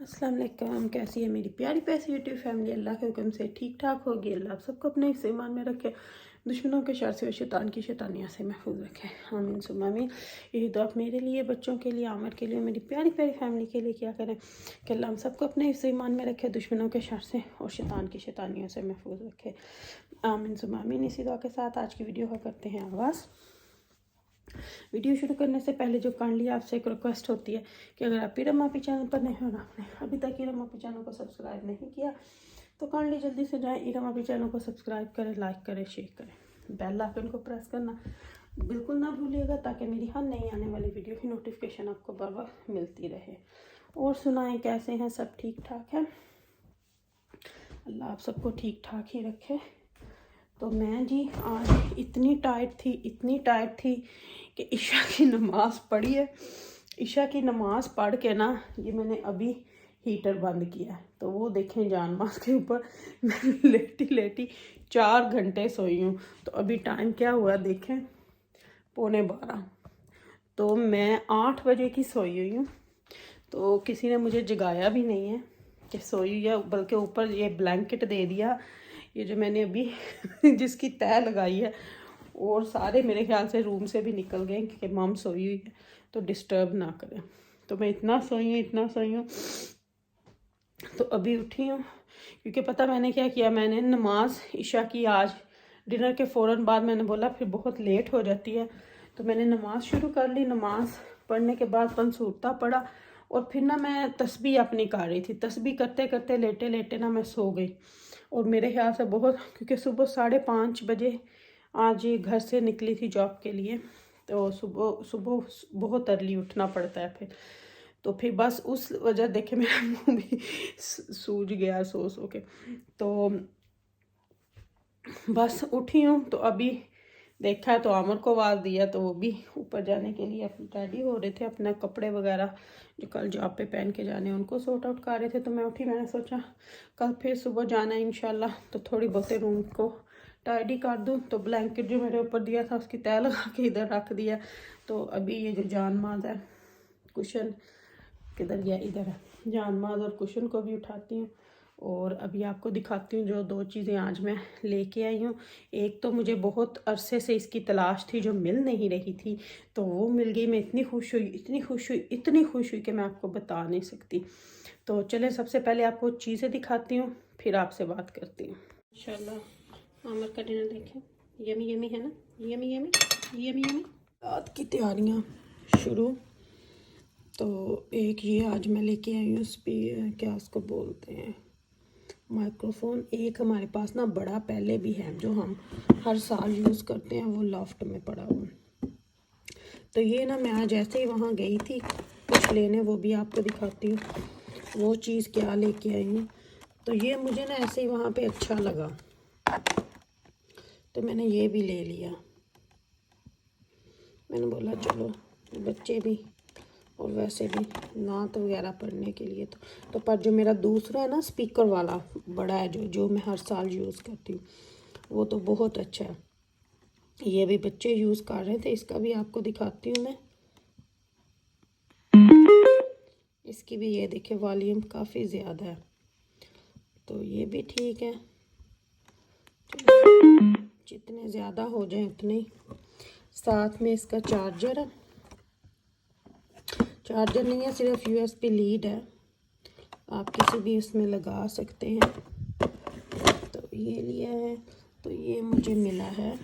अस्सलाम वालेकुम। कैसी है मेरी प्यारी पैसी यूट्यूब फैमिली। अल्लाह के हुक्म से ठीक ठाक होगी। अल्लाह आप सबको अपने हिस्से ईमान में रखे, दुश्मनों के शर से और शैतान की शैतानियाँ से महफूज रखे। आमीन सुम्मा आमीन। यही दुआ मेरे लिए, बच्चों के लिए, आमर के लिए, मेरी प्यारी प्यारी फैमिली के लिए क्या करें कि अल्लाह हम सबको अपने हिस्से ईमान में रखे, दुश्मनों के शर से और शैतान की शैतानियों से महफूज रखे। आमीन सुम्मा आमीन। इसी दुआ के साथ आज की वीडियो का करते हैं आगाज़। वीडियो शुरू करने से पहले जो काइंडली आपसे एक रिक्वेस्ट होती है कि अगर आप ईरम मापी चैनल पर नहीं हो, आपने अभी तक ईरम मापी चैनल को सब्सक्राइब नहीं किया, तो काइंडली जल्दी से जाएं, ईरम मापी चैनल को सब्सक्राइब करें, लाइक करें, शेयर करें, बेल आइकन को प्रेस करना बिल्कुल ना भूलिएगा ताकि मेरी हर नई आने वाली वीडियो की नोटिफिकेशन आपको बार बार मिलती रहे। और सुनाएं, कैसे हैं? सब ठीक ठाक है? अल्लाह आप सबको ठीक ठाक ही रखे। तो मैं जी आज इतनी टायर्ड थी कि ईशा की नमाज़ पढ़ी है। ईशा की नमाज़ पढ़ के ना ये मैंने अभी हीटर बंद किया है, तो वो देखें जान मास के ऊपर मैं लेटी 4 घंटे सोई हूँ। तो अभी टाइम क्या हुआ देखें, 11:15। तो मैं 8 बजे की सोई हुई हूँ। तो किसी ने मुझे जगाया भी नहीं है कि सोई हुई है, बल्कि ऊपर ये ब्लैंकेट दे दिया, ये जो मैंने अभी जिसकी तह लगाई है। और सारे मेरे ख्याल से रूम से भी निकल गए कि मम सोई हुई है तो डिस्टर्ब ना करें। तो मैं इतना सोई हूँ। तो अभी उठी हूँ क्योंकि पता मैंने क्या किया, मैंने नमाज ईशा की आज डिनर के फ़ौरन बाद। मैंने बोला फिर बहुत लेट हो जाती है, तो मैंने नमाज शुरू कर ली। नमाज पढ़ने के बाद पंसूरता पढ़ा और फिर ना मैं तस्बीह अपनी कर रही थी। तस्बीह करते करते लेटे लेटे ना मैं सो गई। और मेरे ख्याल से बहुत, क्योंकि सुबह 5:30 बजे आज ये घर से निकली थी जॉब के लिए, तो सुबह सुबह बहुत अर्ली उठना पड़ता है। फिर बस उस वजह देखे मेरा मुंह भी सूज गया सो सो के। तो बस उठी हूँ। तो अभी देखा है तो आमर को आवाज़ दिया, तो वो भी ऊपर जाने के लिए रेडी हो रहे थे, अपना कपड़े वगैरह जो कल जॉब पे पहन के जाने उनको सॉर्ट आउट कर रहे थे। तो मैं उठी, मैंने सोचा कल फिर सुबह जाना है इंशाल्लाह, तो थोड़ी बहुते रूम को टाइडी कर दूँ। तो ब्लैंकेट जो मेरे ऊपर दिया था उसकी तह लगा के इधर रख दिया। तो अभी ये जो जान माज है, कुशन किधर गया, इधर है, जान माज और कुशन को भी उठाती हूँ। और अभी आपको दिखाती हूँ जो 2 चीज़ें आज मैं लेके आई हूँ। एक तो मुझे बहुत अरसे से इसकी तलाश थी जो मिल नहीं रही थी, तो वो मिल गई। मैं इतनी खुश हुई कि मैं आपको बता नहीं सकती। तो चलें सबसे पहले आपको चीज़ें दिखाती हूँ, फिर आपसे बात करती हूँ इंशाल्लाह। आमर का डिनर देखें, यमी यमी है ना, यमी यमी यमी यमी। रात की तैयारियाँ शुरू। तो एक ये आज मैं लेके आई हूँ क्या उसको बोलते हैं, माइक्रोफोन। एक हमारे पास ना बड़ा पहले भी है जो हम हर साल यूज़ करते हैं, वो लॉफ्ट में पड़ा हुआ। तो ये ना मैं आज ऐसे ही वहाँ गई थी कुछ लेने, वो भी आपको दिखाती हूँ वो चीज़ क्या लेके आई हूँ। तो ये मुझे ना ऐसे ही वहाँ पे अच्छा लगा, तो मैंने ये भी ले लिया। मैंने बोला चलो बच्चे भी और वैसे भी नात वगैरह पढ़ने के लिए। तो पर जो मेरा दूसरा है ना स्पीकर वाला बड़ा है, जो मैं हर साल यूज़ करती हूँ, वो तो बहुत अच्छा है। ये भी बच्चे यूज़ कर रहे थे, इसका भी आपको दिखाती हूँ मैं। इसकी भी ये देखिए वॉल्यूम काफ़ी ज़्यादा है, तो ये भी ठीक है, जितने ज़्यादा हो जाए उतने ही। साथ में इसका चार्जर है, चार्जर नहीं है, सिर्फ USB लीड है, आप किसी भी इसमें लगा सकते हैं। तो ये लिया है, तो ये मुझे मिला है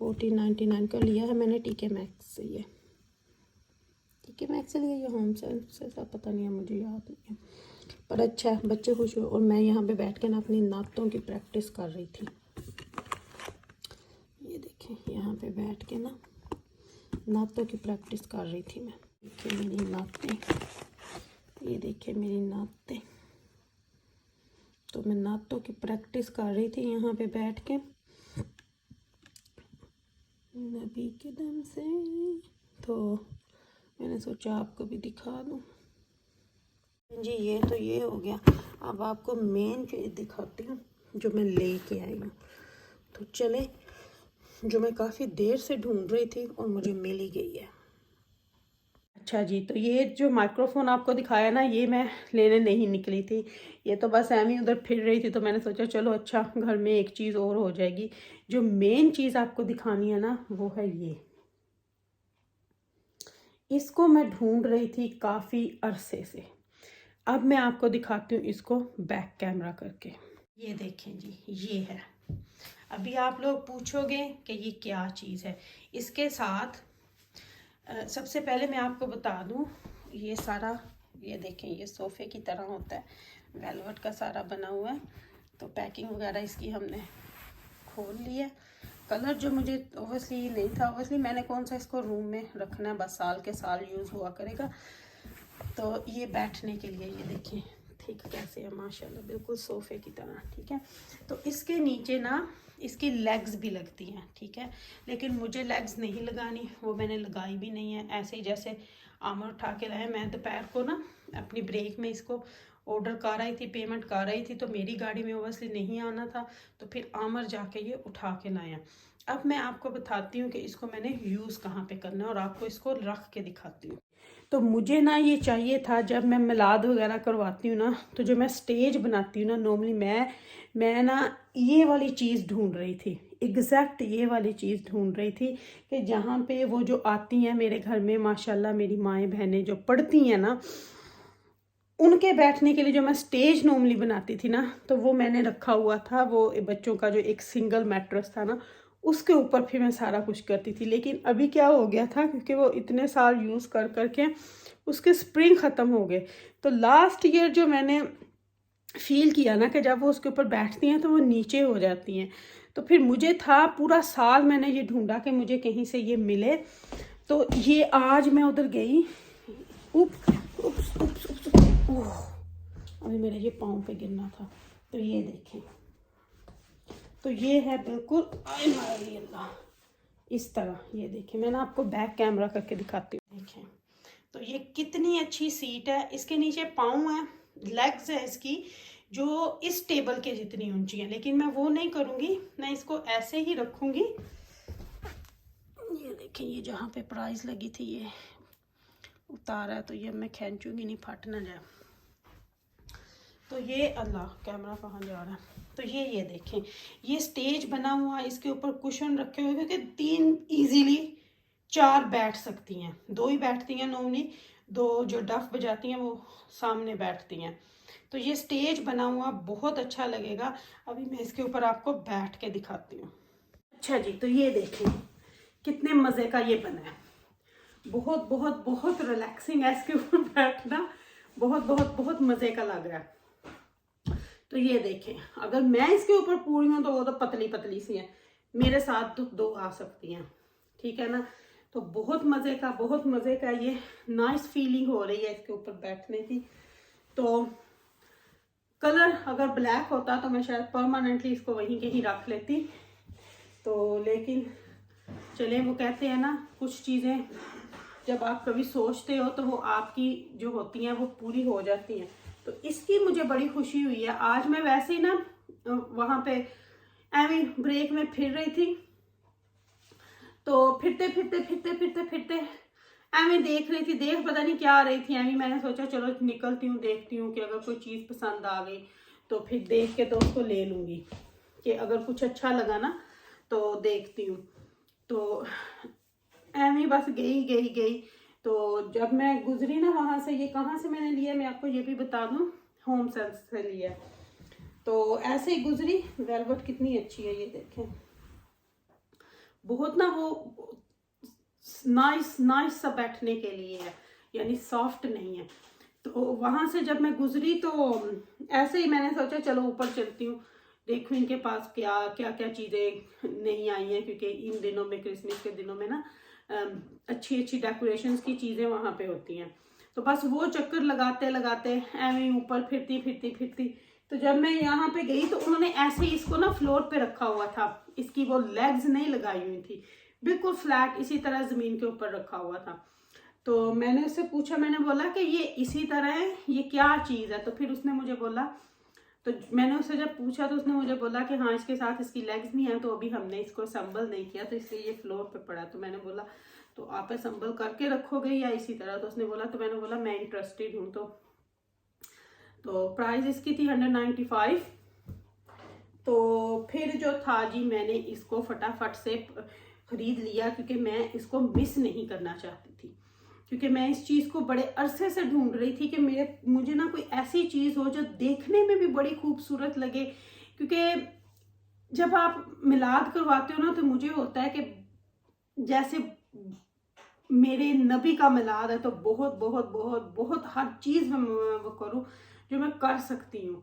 1499 का लिया है मैंने TK Maxx से। ये TK Maxx से लिया या होम सेंस से, सब पता नहीं है, मुझे याद नहीं है, पर अच्छा है, बच्चे खुश हुए। और मैं यहाँ पे बैठ के ना अपनी नातों की प्रैक्टिस कर रही थी। ये देखें यहाँ पे बैठ के ना नातों की प्रैक्टिस कर रही थी मैं। देखिए मेरी नातें, ये देखिए मेरी नातें। तो मैं नातों की प्रैक्टिस कर रही थी यहाँ पे बैठ के नबी के दम से। तो मैंने सोचा आपको भी दिखा दूँ जी। ये तो ये हो गया, अब आपको मेन चीज़ दिखाती हूँ जो मैं लेके आई हूँ। तो चले, जो मैं काफ़ी देर से ढूंढ रही थी और मुझे मिल ही गई है। अच्छा जी, तो ये जो माइक्रोफोन आपको दिखाया ना, ये मैं लेने नहीं निकली थी, ये तो बस एमी उधर फिर रही थी, तो मैंने सोचा चलो अच्छा घर में एक चीज़ और हो जाएगी। जो मेन चीज़ आपको दिखानी है ना, वो है ये। इसको मैं ढूंढ रही थी काफ़ी अरसे से। अब मैं आपको दिखाती हूँ इसको बैक कैमरा करके। ये देखें जी, ये है। अभी आप लोग पूछोगे कि ये क्या चीज़ है। इसके साथ सबसे पहले मैं आपको बता दूं, ये सारा, ये देखें, ये सोफ़े की तरह होता है, वेलवेट का सारा बना हुआ है। तो पैकिंग वगैरह इसकी हमने खोल ली है। कलर जो मुझे ओबियसली नहीं था, ओबियसली मैंने कौन सा इसको रूम में रखना है, बस साल के साल यूज़ हुआ करेगा। तो ये बैठने के लिए, ये देखिए ठीक कैसे है माशाल्लाह, बिल्कुल सोफ़े की तरह, ठीक है। तो इसके नीचे ना इसकी लेग्स भी लगती हैं, ठीक है, लेकिन मुझे लेग्स नहीं लगानी, वो मैंने लगाई भी नहीं है। ऐसे ही जैसे आमर उठा के लाए, मैं दोपहर को ना अपनी ब्रेक में इसको ऑर्डर कर रही थी, पेमेंट कर रही थी, तो मेरी गाड़ी में ओबियसली नहीं आना था, तो फिर आमर जाके ये उठा के लाया। अब मैं आपको बताती हूँ कि इसको मैंने यूज़ कहाँ पे करना है, और आपको इसको रख के दिखाती हूँ। तो मुझे ना ये चाहिए था, जब मैं मिलाद वगैरह करवाती हूँ ना, तो जो मैं स्टेज बनाती हूँ ना, नॉर्मली मैं ना ये वाली चीज़ ढूंढ रही थी, एग्जैक्ट ये वाली चीज़ ढूंढ रही थी कि जहाँ पे वो जो आती हैं मेरे घर में, माशाल्लाह मेरी माएँ बहनें जो पढ़ती हैं ना, उनके बैठने के लिए जो मैं स्टेज नॉर्मली बनाती थी ना, तो वो मैंने रखा हुआ था, वो बच्चों का जो एक सिंगल मैट्रेस था ना, उसके ऊपर फिर मैं सारा कुछ करती थी। लेकिन अभी क्या हो गया था, क्योंकि वो इतने साल यूज़ कर करके उसके स्प्रिंग ख़त्म हो गए, तो लास्ट ईयर जो मैंने फील किया ना कि जब वो उसके ऊपर बैठती हैं तो वो नीचे हो जाती हैं। तो फिर मुझे था, पूरा साल मैंने ये ढूंढा कि मुझे कहीं से ये मिले। तो ये आज मैं उधर गई, अभी मेरे ये पाँव पे गिरना था। तो ये देखें, तो ये है बिल्कुल अल्लाह, इस तरह। ये देखें, मैं ना आपको बैक कैमरा करके दिखाती हूँ। देखें तो ये कितनी अच्छी सीट है, इसके नीचे पाँव है, लेग्स है इसकी जो इस टेबल के जितनी ऊंची है, लेकिन मैं वो नहीं करूँगी, मैं इसको ऐसे ही रखूँगी। ये देखें, ये जहाँ पे प्राइस लगी थी ये उतारा है, तो ये मैं खींचूंगी नहीं, फट ना जाए। तो ये, अल्लाह कैमरा कहाँ जा रहा है, तो ये देखें, ये स्टेज बना हुआ है, इसके ऊपर कुशन रखे हुए, क्योंकि 3 इजीली 4 बैठ सकती हैं, 2 ही बैठती हैं नॉर्मली, 2 जो डफ बजाती हैं वो सामने बैठती हैं। तो ये स्टेज बना हुआ बहुत अच्छा लगेगा। अभी मैं इसके ऊपर आपको बैठ के दिखाती हूँ। अच्छा जी, तो ये देखें कितने मज़े का ये बना है, बहुत बहुत बहुत रिलैक्सिंग है इसके ऊपर बैठना, बहुत बहुत बहुत मज़े का लग रहा है। तो ये देखें, अगर मैं इसके ऊपर पूरी हूँ तो वो तो पतली पतली सी है, मेरे साथ तो 2 आ सकती हैं, ठीक है ना। तो बहुत मज़े का, बहुत मज़े का, ये नाइस फीलिंग हो रही है इसके ऊपर बैठने की। तो कलर अगर ब्लैक होता तो मैं शायद परमानेंटली इसको वहीं कहीं रख लेती, तो लेकिन चले, वो कहते हैं ना कुछ चीज़ें जब आप कभी सोचते हो तो वो आपकी जो होती हैं वो पूरी हो जाती हैं। तो इसकी मुझे बड़ी खुशी हुई है। आज मैं वैसे ही ना वहाँ पे एवी ब्रेक में फिर रही थी, तो फिरते फिरते फिरते फिरते फिरते एवी देख रही थी, देख पता नहीं क्या आ रही थी एवी, मैंने सोचा चलो निकलती हूँ, देखती हूँ कि अगर कोई चीज़ पसंद आ गई तो फिर देख के तो उसको ले लूँगी, कि अगर कुछ अच्छा लगा ना तो देखती हूँ। तो एवी बस गई गई गई। तो जब मैं गुजरी ना वहाँ से, ये कहाँ से मैंने लिया मैं आपको ये भी बता दूँ, होम सेंस से लिया। तो ऐसे ही गुजरी, वेलवेट कितनी अच्छी है, ये देखें, बहुत ना वो नाइस नाइस सा बैठने के लिए है, यानी सॉफ्ट नहीं है। तो वहाँ से जब मैं गुजरी तो ऐसे ही मैंने सोचा चलो ऊपर चलती हूँ, देखूँ इनके पास क्या क्या क्या चीज़ें नहीं आई हैं, क्योंकि इन दिनों में, क्रिसमस के दिनों में ना अच्छी अच्छी डेकोरेशंस की चीज़ें वहाँ पे होती हैं। तो बस वो चक्कर लगाते लगाते ऐਵੇਂ ऊपर फिरती फिरती फिरती, तो जब मैं यहाँ पे गई तो उन्होंने ऐसे ही इसको ना फ्लोर पे रखा हुआ था, इसकी वो लेग्स नहीं लगाई हुई थी, बिल्कुल फ्लैट इसी तरह ज़मीन के ऊपर रखा हुआ था। तो मैंने उससे पूछा, मैंने बोला कि ये इसी तरह है, ये क्या चीज़ है। तो फिर उसने मुझे बोला, तो मैंने उससे जब पूछा तो उसने मुझे बोला कि हाँ इसके साथ इसकी लेग्स भी हैं, तो अभी हमने इसको असम्बल नहीं किया तो इसलिए ये फ्लोर पे पड़ा। तो मैंने बोला तो आप संभल करके रखोगे या इसी तरह। तो उसने बोला, तो मैंने बोला मैं इंटरेस्टेड हूँ। तो प्राइस इसकी थी 195। तो फिर जो था जी, मैंने इसको फटाफट से खरीद लिया क्योंकि मैं इसको मिस नहीं करना चाहती थी, क्योंकि मैं इस चीज़ को बड़े अरसे से ढूंढ रही थी कि मुझे ना कोई ऐसी चीज़ हो जो देखने में भी बड़ी खूबसूरत लगे। क्योंकि जब आप मिलाद करवाते हो ना, तो मुझे होता है कि जैसे मेरे नबी का मिलाद है, तो बहुत बहुत बहुत बहुत हर चीज़ में वो करूँ जो मैं कर सकती हूँ।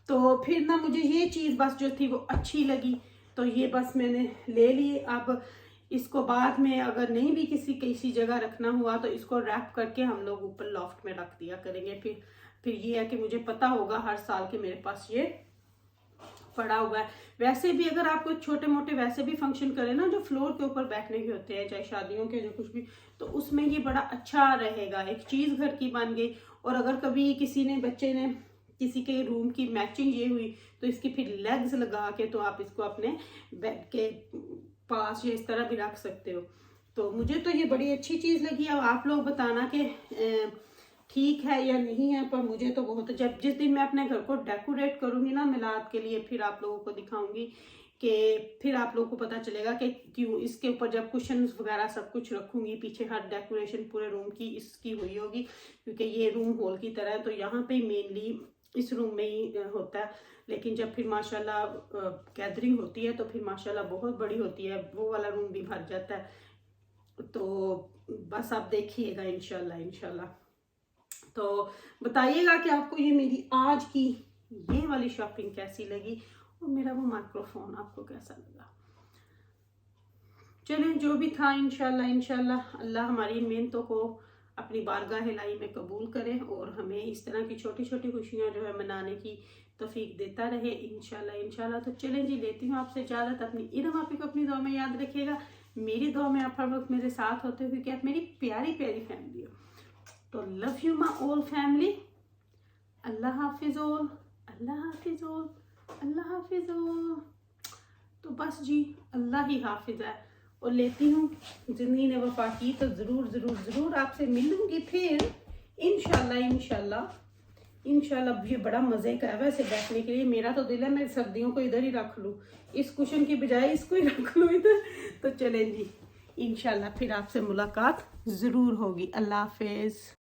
तो फिर ना मुझे ये चीज़ बस जो थी वो अच्छी लगी, तो ये बस मैंने ले ली। अब इसको बाद में अगर नहीं भी किसी जगह रखना हुआ तो इसको रैप करके हम लोग ऊपर लॉफ्ट में रख दिया करेंगे। फिर ये है कि मुझे पता होगा हर साल के मेरे पास ये पड़ा हुआ है। वैसे भी अगर आप कुछ छोटे मोटे वैसे भी फंक्शन करें ना, जो फ्लोर के ऊपर बैठने के होते हैं, चाहे शादियों के जो कुछ भी, तो उसमें ये बड़ा अच्छा रहेगा, एक चीज़ घर की बन गई। और अगर कभी किसी ने बच्चे ने किसी के रूम की मैचिंग ये हुई, तो इसकी फिर लेग्स लगा के तो आप इसको अपने बेड के पास या इस तरह भी रख सकते हो। तो मुझे तो ये बड़ी अच्छी चीज़ लगी। अब आप लोग बताना कि ठीक है या नहीं है, पर मुझे तो बहुत, जब जिस दिन मैं अपने घर को डेकोरेट करूंगी ना मिलाद के लिए, फिर आप लोगों को दिखाऊंगी कि फिर आप लोगों को पता चलेगा कि क्यों इसके ऊपर जब कुशन्स वगैरह सब कुछ रखूंगी, पीछे हर डेकोरेशन पूरे रूम की इसकी हुई होगी, क्योंकि ये रूम हॉल की तरह है, तो यहाँ पे मेनली इस रूम में ही होता है। लेकिन जब फिर माशाल्लाह गैदरिंग होती है तो फिर माशाल्लाह बहुत बड़ी होती है, वो वाला रूम भी भर जाता है। तो बस आप देखिएगा इंशाल्लाह इंशाल्लाह। तो बताइएगा कि आपको ये मेरी आज की ये वाली शॉपिंग कैसी लगी, और मेरा वो माइक्रोफोन आपको कैसा लगा। चलिए, जो भी था इंशाल्लाह इंशाल्लाह अल्लाह हमारी मेहनतों को अपनी बारगाह इलाही में कबूल करे और हमें इस तरह की छोटी छोटी खुशियाँ जो है मनाने की तौफीक देता रहे इंशाल्लाह इंशाल्लाह। तो चलें जी, लेती हूँ आपसे इजाज़त। अपनी इरम आपी को अपनी दुआ में याद रखिएगा, मेरी दुआ में आप हर वक्त मेरे साथ होते हुए कि आप मेरी प्यारी प्यारी फैमिली हो। तो love you my all family. अल्लाह हाफिज़ ऑल, अल्लाह हाफिज़ ऑल, अल्लाह हाफिज़ ऑल। तो बस जी, अल्लाह ही हाफिज़ है। और लेती हूँ, जिंदगी ने वफा की तो ज़रूर ज़रूर ज़रूर आपसे मिलूंगी फिर इंशाल्लाह इंशाल्लाह इंशाल्लाह। ये बड़ा मज़े का है वैसे बैठने के लिए। मेरा तो दिल है मैं सर्दियों को इधर ही रख लूँ, इस कुशन की बजाय इसको ही रख लूँ इधर। तो चलें जी, इंशाल्लाह फिर आपसे मुलाकात ज़रूर होगी। अल्लाह हाफिज़।